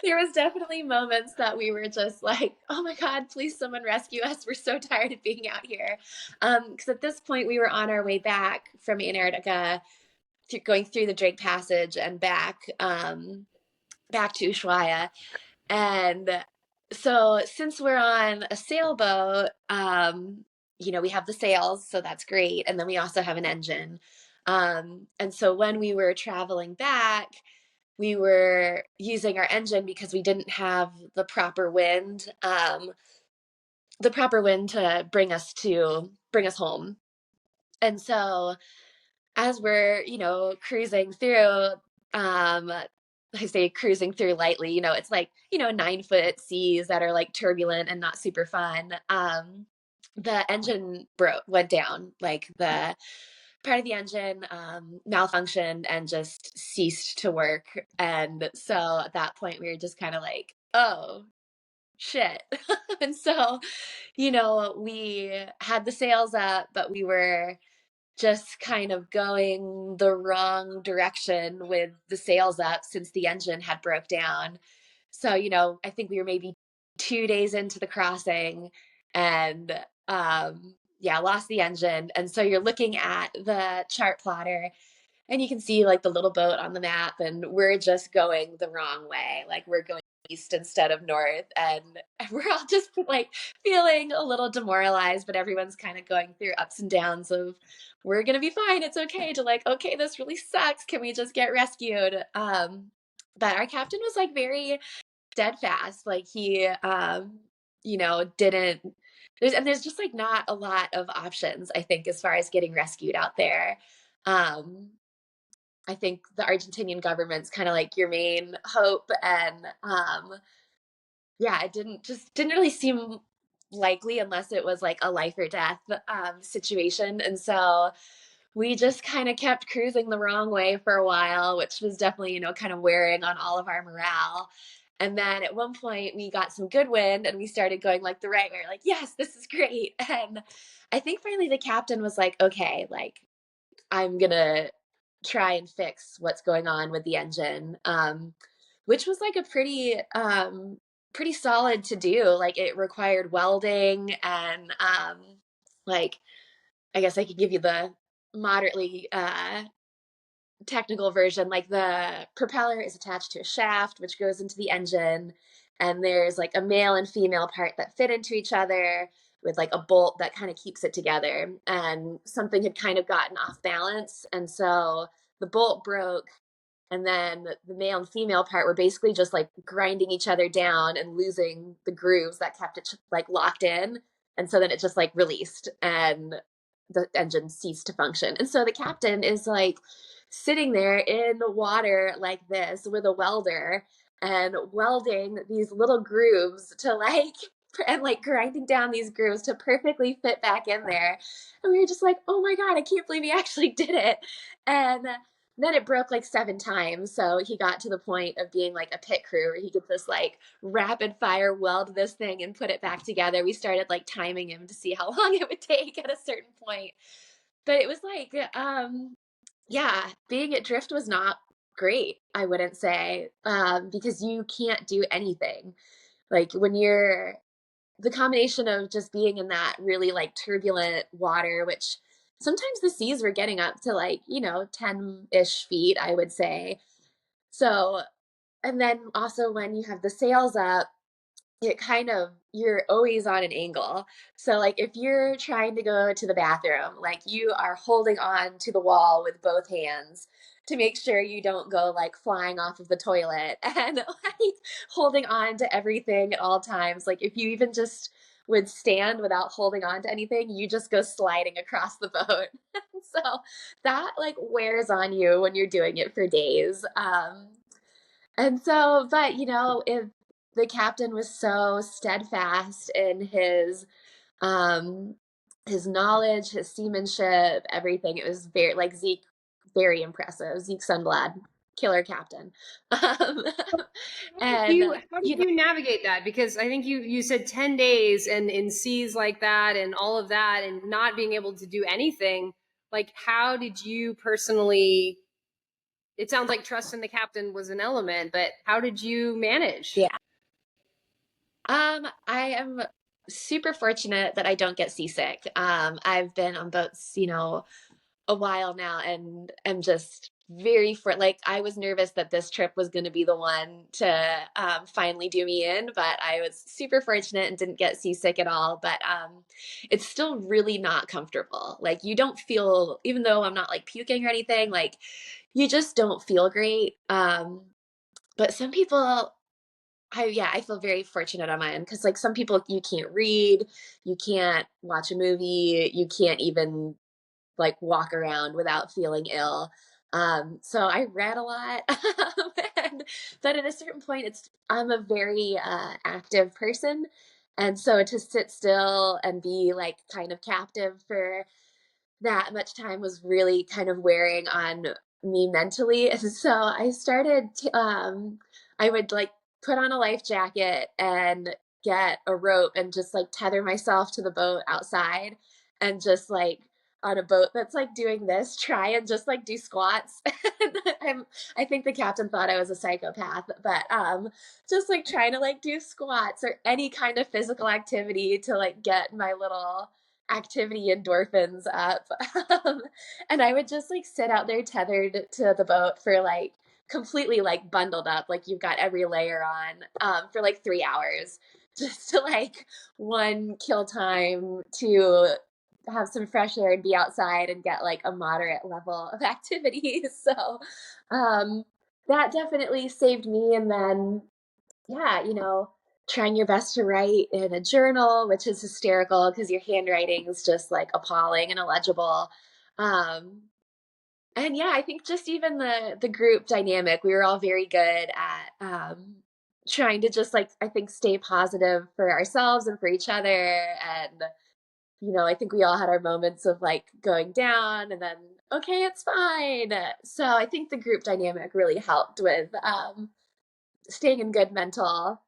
there was definitely moments that we were just like, oh my God, please someone rescue us. We're so tired of being out here. Because at this point we were on our way back from Antarctica, going through the Drake Passage and back to Ushuaia. And so since we're on a sailboat, we have the sails, so that's great. And then we also have an engine. And so when we were traveling back, we were using our engine because we didn't have the proper wind to bring us home. And so as we're, cruising through, I say cruising through lightly, it's like, 9-foot seas that are like turbulent and not super fun. The engine went down, like the part of the engine malfunctioned and just ceased to work. And so at that point, we were just kind of like, oh, shit. And so, we had the sails up, but we were just kind of going the wrong direction with the sails up since the engine had broke down. So, I think we were maybe 2 days into the crossing and yeah, lost the engine. And so you're looking at the chart plotter and you can see like the little boat on the map, and we're just going the wrong way. Like we're going east instead of north, and we're all just like feeling a little demoralized, but everyone's kind of going through ups and downs of we're gonna be fine, it's okay, to like, okay, this really sucks, can we just get rescued? But our captain was like very steadfast. Like he didn't there's just like not a lot of options, I think, as far as getting rescued out there. um I think the Argentinian government's kind of like your main hope, and yeah, it didn't really seem likely unless it was like a life or death situation, and so we just kind of kept cruising the wrong way for a while, which was definitely kind of wearing on all of our morale. And then at one point we got some good wind and we started going like the right way. We're like, yes, this is great. And I think finally the captain was like, okay, like I'm gonna try and fix what's going on with the engine, which was like a pretty solid to do. Like it required welding and like I guess I could give you the moderately technical version. Like the propeller is attached to a shaft which goes into the engine, and there's like a male and female part that fit into each other with like a bolt that kind of keeps it together. And something had kind of gotten off balance, and so the bolt broke, and then the male and female part were basically just like grinding each other down and losing the grooves that kept it like locked in. And so then it just like released and the engine ceased to function. And so the captain is like sitting there in the water like this with a welder and welding these little grooves to like and like grinding down these grooves to perfectly fit back in there. And we were just like, oh my God, I can't believe he actually did it. And then it broke like 7 times. So he got to the point of being like a pit crew where he could just like rapid fire weld this thing and put it back together. We started like timing him to see how long it would take at a certain point. But it was like, yeah, being adrift was not great, I wouldn't say, because you can't do anything. Like when you're the combination of just being in that really like turbulent water, which sometimes the seas were getting up to like, 10-ish feet, I would say. So, and then also when you have the sails up, it kind of you're always on an angle. So like if you're trying to go to the bathroom, like you are holding on to the wall with both hands to make sure you don't go like flying off of the toilet and like holding on to everything at all times. Like if you even just would stand without holding on to anything, you just go sliding across the boat. So that like wears on you when you're doing it for days. And so, but if the captain was so steadfast in um his knowledge, his seamanship, everything. It was very like Zeke, very impressive. Zeke Sundblad, killer captain. Um, and
How did you navigate that? Because I think you said 10 days and in seas like that and all of that and not being able to do anything. Like how did you personally, it sounds like trust in the captain was an element, but how did you manage?
yeah, I am super fortunate that I don't get seasick. I've been on boats, a while now and am just very for like I was nervous that this trip was going to be the one to finally do me in, but I was super fortunate and didn't get seasick at all. But it's still really not comfortable. Like you don't feel, even though I'm not like puking or anything, like you just don't feel great. But some people I feel very fortunate on my end because like some people you can't read, you can't watch a movie, you can't even like walk around without feeling ill. So I read a lot, and, but at a certain point, I'm a very active person, and so to sit still and be like kind of captive for that much time was really kind of wearing on me mentally. And so I would like put on a life jacket and get a rope and just like tether myself to the boat outside and just like on a boat that's like doing this, try and just like do squats. I think the captain thought I was a psychopath, but just like trying to like do squats or any kind of physical activity to like get my little activity endorphins up. Um, and I would just like sit out there tethered to the boat for like completely like bundled up, like you've got every layer on, for like 3 hours, just to like one kill time to have some fresh air and be outside and get like a moderate level of activity. So um, that definitely saved me. And then yeah, trying your best to write in a journal, which is hysterical because your handwriting is just like appalling and illegible. Um, and yeah, I think just even the group dynamic, we were all very good at trying to just like I think stay positive for ourselves and for each other. And I think we all had our moments of like going down and then okay, it's fine. So I think the group dynamic really helped with staying in good mental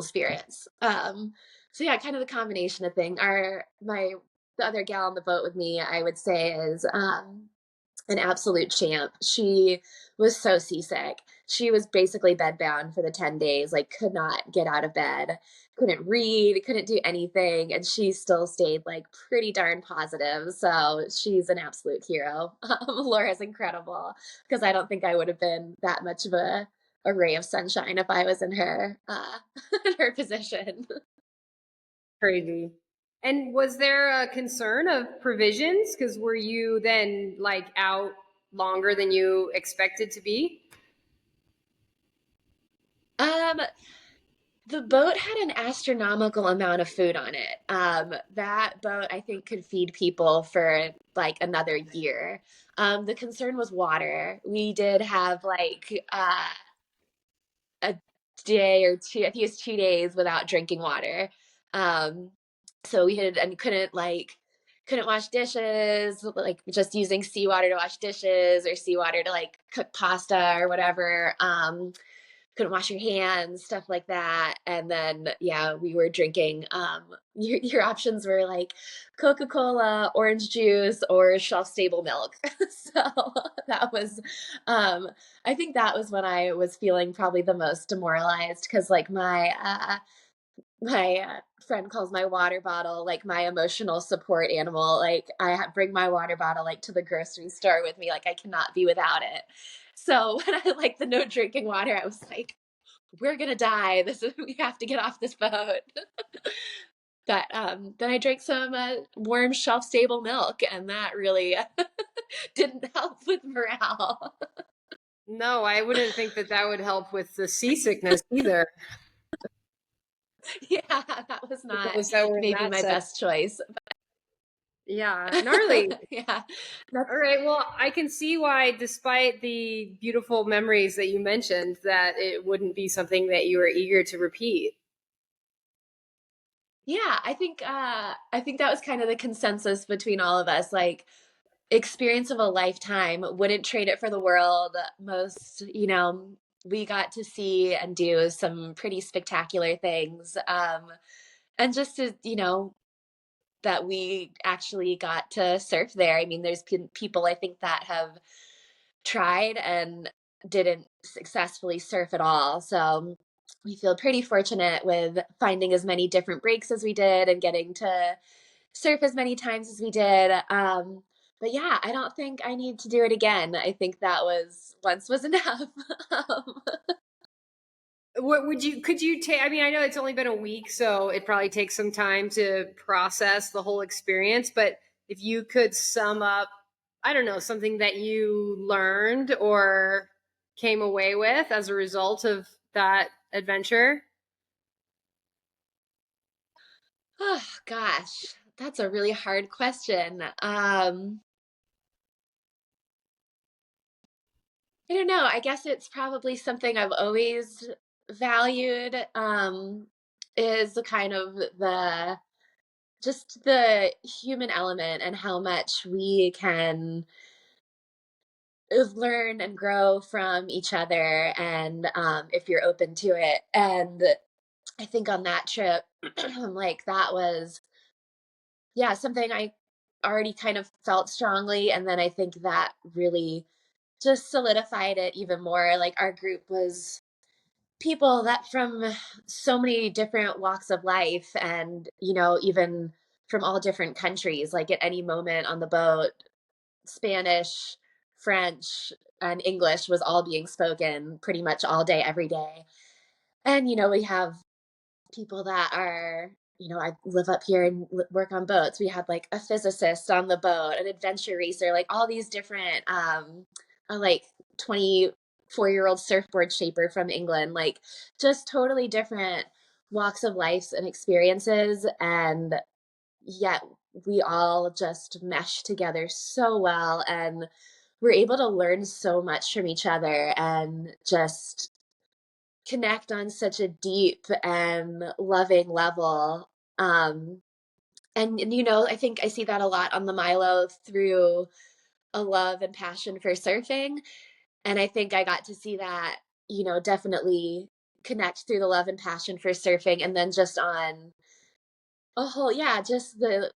spirits. So yeah, kind of the combination of thing. The other gal on the boat with me, I would say, is an absolute champ. She was so seasick. She was basically bedbound for the 10 days, like could not get out of bed, couldn't read, couldn't do anything, and she still stayed like pretty darn positive. So she's an absolute hero. Laura's incredible because I don't think I would have been that much of a ray of sunshine if I was in her in her position.
Crazy. And was there a concern of provisions? Because were you then like out longer than you expected to be?
Um, the boat had an astronomical amount of food on it. That boat, I think, could feed people for like another year. The concern was water. We did have like a day or two, I think it's 2 days without drinking water. Um, so we had and couldn't wash dishes, like just using seawater to wash dishes or seawater to like cook pasta or whatever. couldn't wash your hands, stuff like that. And then, yeah, we were drinking. Your options were like Coca-Cola, orange juice, or shelf-stable milk. So that was, um, I think that was when I was feeling probably the most demoralized because, like, my friend calls my water bottle like my emotional support animal. Like bring my water bottle like to the grocery store with me. Like I cannot be without it. So when I like the no drinking water, I was like, we're gonna die. This is we have to get off this boat. But then I drank some warm shelf stable milk, and that really didn't help with morale.
No, I wouldn't think that that would help with the seasickness either.
Yeah, that was
For
not
those that were in
maybe
that
my
set.
best choice.
Yeah, gnarly.
Yeah,
All
that's
right. Well, I can see why, despite the beautiful memories that you mentioned, that it wouldn't be something that you were eager to repeat.
yeah. I think that was kind of the consensus between all of us. Like experience of a lifetime, wouldn't trade it for the world. Most, we got to see and do some pretty spectacular things. And just to, that we actually got to surf there. I mean, there's people I think that have tried and didn't successfully surf at all. So we feel pretty fortunate with finding as many different breaks as we did and getting to surf as many times as we did. But yeah, I don't think I need to do it again. I think that was once was enough. um,
What would you, could you take, I mean, I know it's only been a week, so it probably takes some time to process the whole experience, but if you could sum up, I don't know, something that you learned or came away with as a result of that adventure.
oh gosh, that's a really hard question. I don't know. I guess it's probably something I've always valued, is the kind of the just the human element and how much we can learn and grow from each other and if you're open to it. And I think on that trip, like that was, yeah, something I already kind of felt strongly. And then I think that really just solidified it even more. Like our group was people that from so many different walks of life and, even from all different countries, like at any moment on the boat, Spanish, French, and English was all being spoken pretty much all day, every day. And, we have people that are, I live up here and work on boats. We had like a physicist on the boat, an adventure racer, like all these different, like 24-year-old surfboard shaper from England, like just totally different walks of life and experiences. And yet we all just mesh together so well. And we're able to learn so much from each other and just connect on such a deep and loving level. Um, and I think I see that a lot on the Milo through a love and passion for surfing. And I think I got to see that, definitely connect through the love and passion for surfing. And then just on a whole, yeah, just the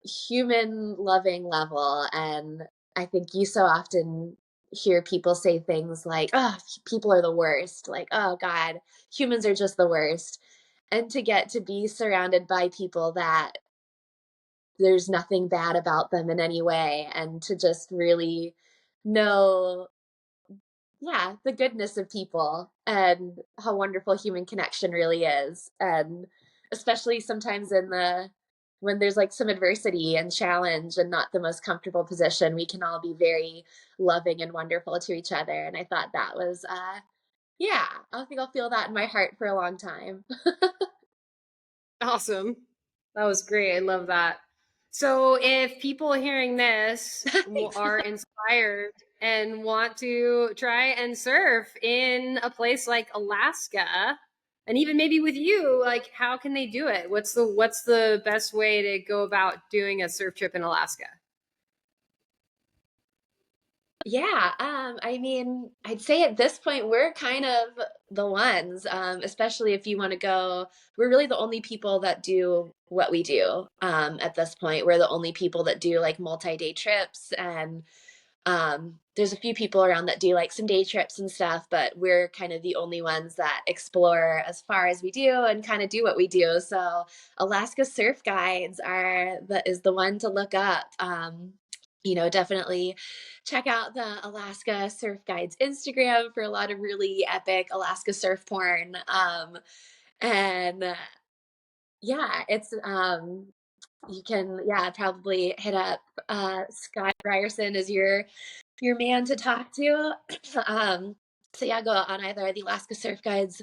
human loving level. And I think you so often hear people say things like, oh, people are the worst. Like, oh, God, humans are just the worst. And to get to be surrounded by people that there's nothing bad about them in any way, and to just really know, yeah, the goodness of people and how wonderful human connection really is. And especially sometimes when there's like some adversity and challenge and not the most comfortable position, we can all be very loving and wonderful to each other. And I thought that was yeah, I think I'll feel that in my heart for a long time.
Awesome. That was great. I love that. So, if people hearing this
Thanks.
are inspired and want to try and surf in a place like Alaska, and even maybe with you, like how can they do it? What's the best way to go about doing a surf trip in Alaska?
Yeah, I mean, I'd say at this point we're kind of the ones, especially if you want to go. We're really the only people that do what we do. At this point, we're the only people that do like multi-day trips, and there's a few people around that do like some day trips and stuff, but we're kind of the only ones that explore as far as we do and kind of do what we do. So Alaska Surf Guides is the one to look up. Definitely check out the Alaska Surf Guides Instagram for a lot of really epic Alaska surf porn. And yeah, it's you can probably hit up Scott Ryerson as your man to talk to. um, so yeah, go on either the Alaska Surf Guides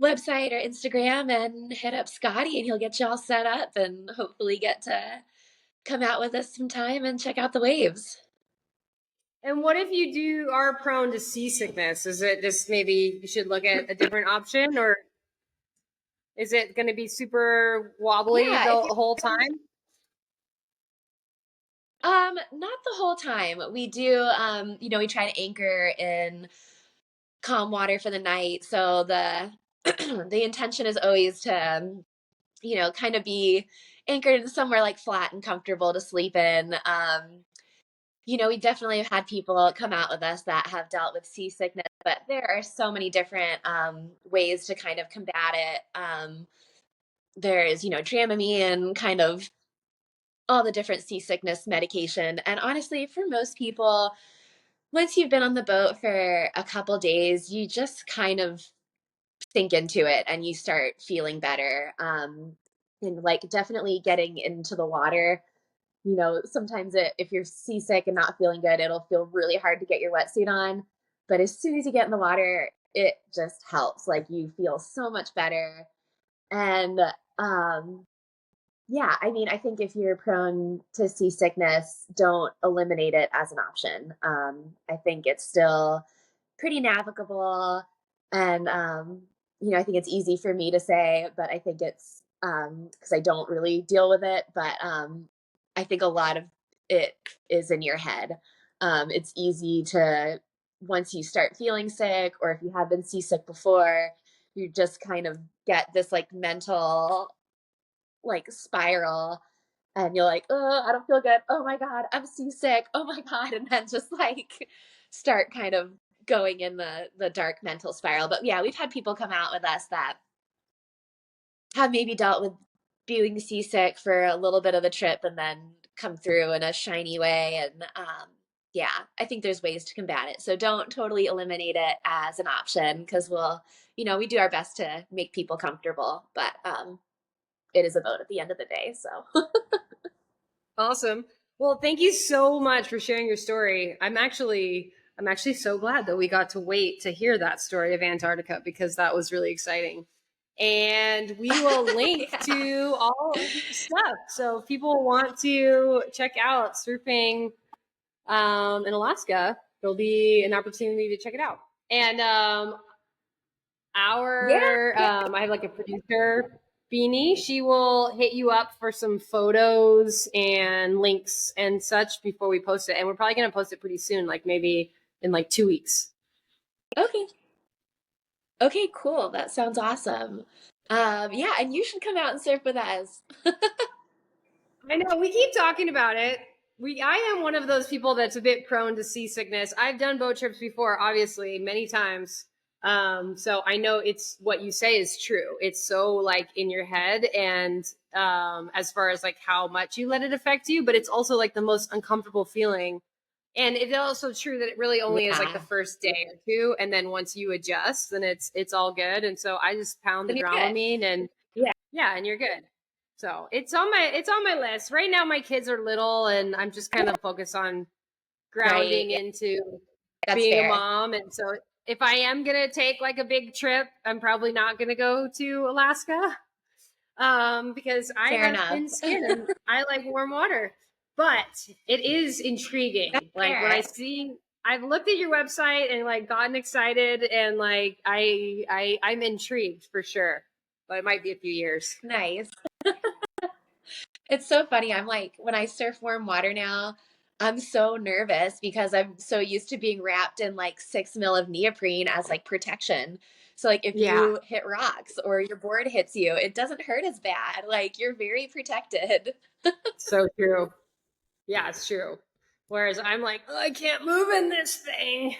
website or Instagram and hit up Scotty, and he'll get you all set up and hopefully get to come out with us sometime and check out the waves.
And what if you are prone to seasickness? Is it just maybe you should look at a different option, or is it going to be super wobbly
Yeah, if
the
you're
whole time?
not the whole time. We do we try to anchor in calm water for the night. So the the intention is always to kind of be anchored somewhere like flat and comfortable to sleep in. We definitely have had people come out with us that have dealt with seasickness, but there are so many different ways to kind of combat it. There's, Dramamine, kind of all the different seasickness medication. And honestly, for most people, once you've been on the boat for a couple days, you just kind of sink into it and you start feeling better. And like definitely getting into the water. Sometimes if you're seasick and not feeling good, it'll feel really hard to get your wetsuit on. But as soon as you get in the water, it just helps. Like you feel so much better. And um, yeah, I mean, I think if you're prone to seasickness, don't eliminate it as an option. I think it's still pretty navigable. And, I think it's easy for me to say, but I think it's because I don't really deal with it. But I think a lot of it is in your head. It's easy to, once you start feeling sick, or if you have been seasick before, you just kind of get this like mental like spiral, and you're like, oh, I don't feel good. Oh my God, I'm seasick. Oh my God. And then just like start kind of going in the dark mental spiral. But yeah, we've had people come out with us that have maybe dealt with being seasick for a little bit of the trip and then come through in a shiny way. And yeah, I think there's ways to combat it. So don't totally eliminate it as an option, because we do our best to make people comfortable, but it is a vote at the end of the day. So
Awesome. Well, thank you so much for sharing your story. I'm actually so glad that we got to wait to hear that story of Antarctica because that was really exciting. And we will link
yeah.
to all of your stuff. So if people want to check out surfing in Alaska, there'll be an opportunity to check it out. And
Yeah. Yeah.
I have like a producer, Beanie. She will hit you up for some photos and links and such before we post it. And we're probably going to post it pretty soon, like maybe in like 2 weeks.
Okay. Okay, cool. That sounds awesome. Yeah, and you should come out and surf with us.
I know we keep talking about it. I am one of those people that's a bit prone to seasickness. I've done boat trips before, obviously, many times. So I know it's what you say is true. It's so like in your head, and as far as like how much you let it affect you, but it's also like the most uncomfortable feeling. And it's also true that it really only is like the
Yeah.
first day or two, and then once you adjust, then it's all good. And so I just pound the
Then you're good.
Dramamine, and
Yeah.
yeah, and you're good. So it's on my list. Right now my kids are little and I'm just kind of focused on
Right.
grounding
Yeah.
into
That's
being a
fair.
mom. And so if I am gonna take like a big trip, I'm probably not gonna go to Alaska. Because I
Fair
have
enough.
thin skin and I like warm water. But it is
That's
intriguing. Like when I
fair.
see I've looked at your website and like gotten excited and like I'm intrigued for sure. But it might be a few years.
Nice. It's so funny. I'm like, when I surf warm water now, I'm so nervous because I'm so used to being wrapped in like 6 mil of neoprene as like protection. So like if
Yeah,
you hit rocks or your board hits you, it doesn't hurt as bad. Like you're very protected.
so true. Yeah, it's true. Whereas I'm like, oh, I can't move in this thing.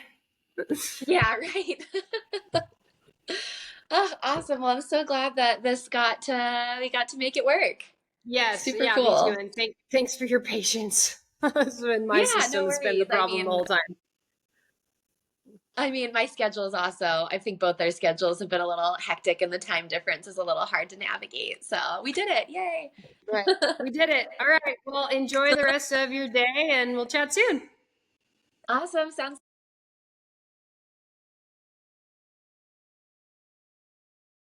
Yeah, right. Oh, awesome. Well, I'm so glad that this got to we got to make it work.
Yes,
Super
yeah, me too.
cool.
And thanks for your patience. It's been my
Yeah, no
system's been the
worries.
problem the whole time.
I mean, my schedule is also, I think both our schedules have been a little hectic and the time difference is a little hard to navigate. So we did it. Yay.
Right. We did it. All right. Well, enjoy the rest of your day and we'll chat soon.
Awesome. Sounds